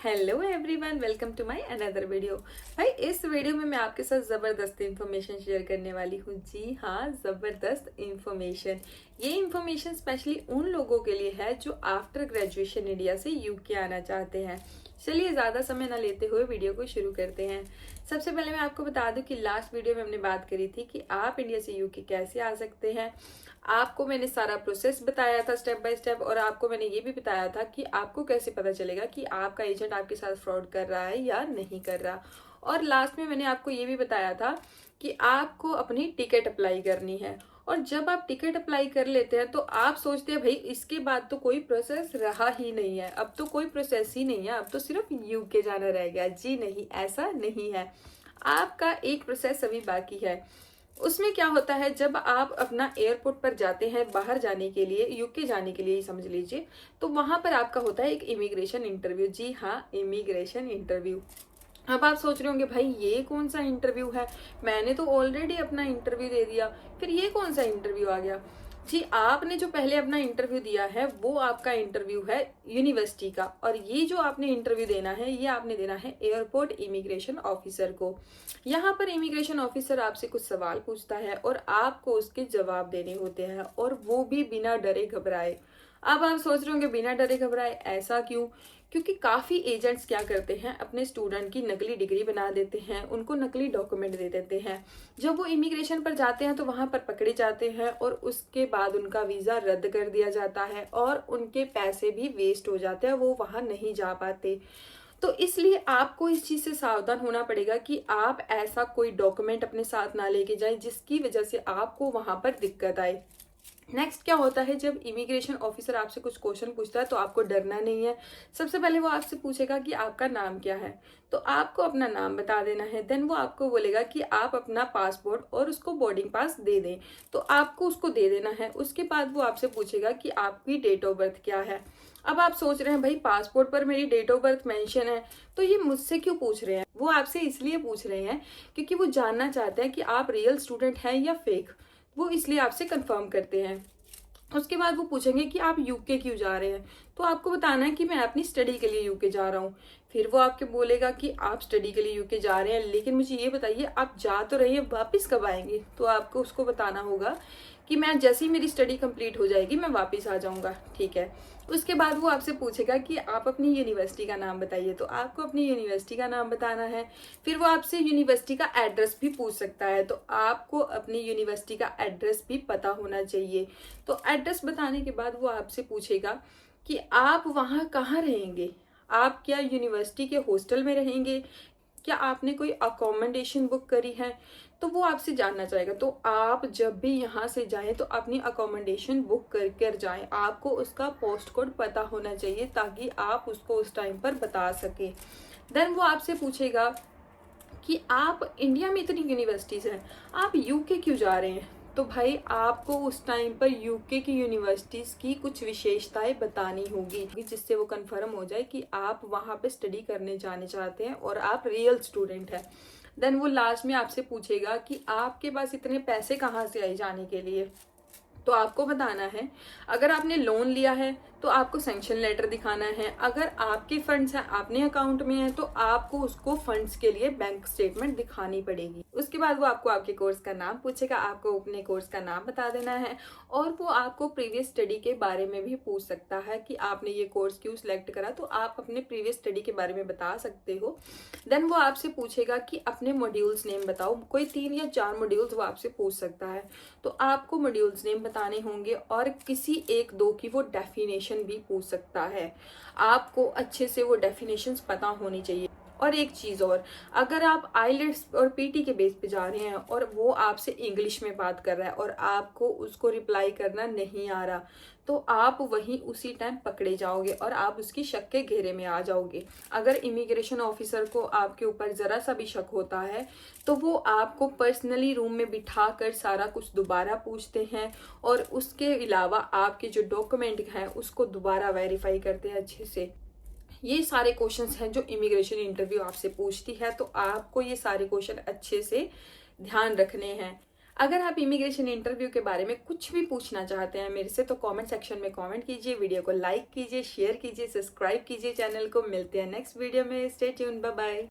Hello everyone, welcome to my another video. भाई इस video में मैं आपके साथ ज़बरदस्त इंफॉर्मेशन शेयर करने वाली हूँ। जी हाँ, ज़बरदस्त इंफॉर्मेशन। ये इंफॉर्मेशन स्पेशली उन लोगों के लिए है जो आफ्टर ग्रेजुएशन इंडिया से यूके आना चाहते हैं। चलिए ज़्यादा समय ना लेते हुए वीडियो को शुरू करते हैं। सबसे पहले मैं आपको बता दूं कि लास्ट वीडियो में हमने बात करी थी कि आप इंडिया से यूके कैसे आ सकते हैं। आपको मैंने सारा प्रोसेस बताया था स्टेप बाय स्टेप, और आपको मैंने ये भी बताया था कि आपको कैसे पता चलेगा कि आपका एजेंट आपके साथ फ्रॉड कर रहा है या नहीं कर रहा। और लास्ट में मैंने आपको ये भी बताया था कि आपको अपनी टिकट अप्लाई करनी है। और जब आप टिकट अप्लाई कर लेते हैं तो आप सोचते हैं भाई इसके बाद तो कोई प्रोसेस रहा ही नहीं है, अब तो कोई प्रोसेस ही नहीं है, अब तो सिर्फ यूके जाना रह गया। जी नहीं, ऐसा नहीं है। आपका एक प्रोसेस अभी बाकी है। उसमें क्या होता है, जब आप अपना एयरपोर्ट पर जाते हैं बाहर जाने के लिए, यूके जाने के लिए ही समझ लीजिए, तो वहां पर आपका होता है एक इमिग्रेशन इंटरव्यू। जी हाँ, इमिग्रेशन इंटरव्यू। अब आप सोच रहे होंगे भाई ये कौन सा इंटरव्यू है, मैंने तो ऑलरेडी अपना इंटरव्यू दे दिया, फिर ये कौन सा इंटरव्यू आ गया। जी, आपने जो पहले अपना इंटरव्यू दिया है वो आपका इंटरव्यू है यूनिवर्सिटी का, और ये जो आपने इंटरव्यू देना है ये आपने देना है एयरपोर्ट इमिग्रेशन ऑफिसर को। यहाँ पर इमिग्रेशन ऑफिसर आपसे कुछ सवाल पूछता है और आपको उसके जवाब देने होते हैं, और वो भी बिना डरे घबराए। अब आप सोच रहे होंगे बिना डरे घबराए ऐसा क्यों? क्योंकि काफी एजेंट्स क्या करते हैं, अपने स्टूडेंट की नकली डिग्री बना देते हैं, उनको नकली डॉक्यूमेंट दे देते हैं। जब वो इमिग्रेशन पर जाते हैं तो वहां पर पकड़े जाते हैं, और उसके बाद उनका वीजा रद्द कर दिया जाता है और उनके पैसे भी वेस्ट हो जाते हैं, वो वहां नहीं जा पाते। तो इसलिए आपको इस चीज से सावधान होना पड़ेगा कि आप ऐसा कोई डॉक्यूमेंट अपने साथ ना लेके जाएं जिसकी वजह से आपको वहां पर दिक्कत आए। नेक्स्ट क्या होता है, जब इमिग्रेशन ऑफिसर आपसे कुछ क्वेश्चन पूछता है तो आपको डरना नहीं है। सबसे पहले वो आपसे पूछेगा कि आपका नाम क्या है, तो आपको अपना नाम बता देना है। देन वो आपको बोलेगा कि आप अपना पासपोर्ट और उसको बोर्डिंग पास दे दें, तो आपको उसको दे देना है। उसके बाद वो आपसे पूछेगा कि आपकी डेट ऑफ बर्थ क्या है। अब आप सोच रहे हैं भाई पासपोर्ट पर मेरी डेट ऑफ बर्थ मेंशन है, तो ये मुझसे क्यों पूछ रहे हैं? वो आपसे इसलिए पूछ रहे हैं क्योंकि वो जानना चाहते हैं कि आप रियल स्टूडेंट हैं या फेक। वो इसलिए आपसे कंफर्म करते हैं। उसके बाद वो पूछेंगे कि आप यूके क्यों जा रहे हैं, तो आपको बताना है कि मैं अपनी स्टडी के लिए यूके जा रहा हूँ। फिर वो आपके बोलेगा कि आप स्टडी के लिए यूके जा रहे हैं, लेकिन मुझे ये बताइए आप जा तो रहे हैं, वापस कब आएंगे? तो आपको उसको बताना होगा कि मैं जैसे ही मेरी स्टडी कंप्लीट हो जाएगी मैं वापस आ जाऊंगा। ठीक है। उसके बाद वो आपसे पूछेगा कि आप अपनी यूनिवर्सिटी का नाम बताइए, तो आपको अपनी यूनिवर्सिटी का नाम बताना है। फिर वो आपसे यूनिवर्सिटी का एड्रेस भी पूछ सकता है, तो आपको अपनी यूनिवर्सिटी का एड्रेस भी पता होना चाहिए। तो एड्रेस बताने के बाद वो आपसे पूछेगा कि आप वहाँ कहाँ रहेंगे। आप क्या यूनिवर्सिटी के हॉस्टल में रहेंगे, क्या आपने कोई अकोमोडेशन बुक करी है, तो वो आपसे जानना चाहेगा। तो आप जब भी यहाँ से जाएं तो अपनी अकोमोडेशन बुक कर कर जाएं। आपको उसका पोस्ट कोड पता होना चाहिए ताकि आप उसको उस टाइम पर बता सके। देन वो आपसे पूछेगा कि आप इंडिया में इतनी यूनिवर्सिटीज हैं, आप यूके क्यों जा रहे हैं। तो भाई आपको उस टाइम पर यूके की यूनिवर्सिटीज की कुछ विशेषताएं बतानी होगी जिससे वो कंफर्म हो जाए कि आप वहां पे स्टडी करने जाने चाहते हैं और आप रियल स्टूडेंट हैं। देन वो लास्ट में आपसे पूछेगा कि आपके पास इतने पैसे कहाँ से आए जाने के लिए, तो आपको बताना है। अगर आपने लोन लिया है तो आपको सैंक्शन लेटर दिखाना है। अगर आपके फंड्स हैं, आपने अकाउंट में है, तो आपको उसको फंड्स के लिए बैंक स्टेटमेंट दिखानी पड़ेगी। उसके बाद वो आपको आपके कोर्स का नाम पूछेगा, आपको अपने कोर्स का नाम बता देना है। और वो आपको प्रीवियस स्टडी के बारे में भी पूछ सकता है कि आपने ये कोर्स क्यों सिलेक्ट करा, तो आप अपने प्रीवियस स्टडी के बारे में बता सकते हो। देन वो आपसे पूछेगा कि अपने मॉड्यूल्स नेम बताओ, कोई 3 या 4 मॉड्यूल्स वो आपसे पूछ सकता है, तो आपको मॉड्यूल्स नेम बताने होंगे। और किसी 1-2 की वो डेफिनेशन भी पूछ सकता है, आपको अच्छे से वो डेफिनेशंस पता होनी चाहिए। और एक चीज और, अगर आप आईलेट्स और पीटी के बेस पे जा रहे हैं और वो आपसे इंग्लिश में बात कर रहा है और आपको उसको रिप्लाई करना नहीं आ रहा, तो आप वहीं उसी टाइम पकड़े जाओगे और आप उसकी शक के घेरे में आ जाओगे। अगर इमिग्रेशन ऑफिसर को आपके ऊपर जरा सा भी शक होता है तो वो आपको पर्सनली रूम में बिठा कर सारा कुछ दोबारा पूछते हैं, और उसके अलावा आपके जो डॉक्यूमेंट हैं उसको दोबारा वेरीफाई करते हैं अच्छे से। ये सारे क्वेश्चंस हैं जो इमिग्रेशन इंटरव्यू आपसे पूछती है, तो आपको ये सारे क्वेश्चन अच्छे से ध्यान रखने हैं। अगर आप इमिग्रेशन इंटरव्यू के बारे में कुछ भी पूछना चाहते हैं मेरे से तो कमेंट सेक्शन में कमेंट कीजिए, वीडियो को लाइक कीजिए, शेयर कीजिए, सब्सक्राइब कीजिए चैनल को। मिलते हैं नेक्स्ट वीडियो में। Stay tuned, bye bye.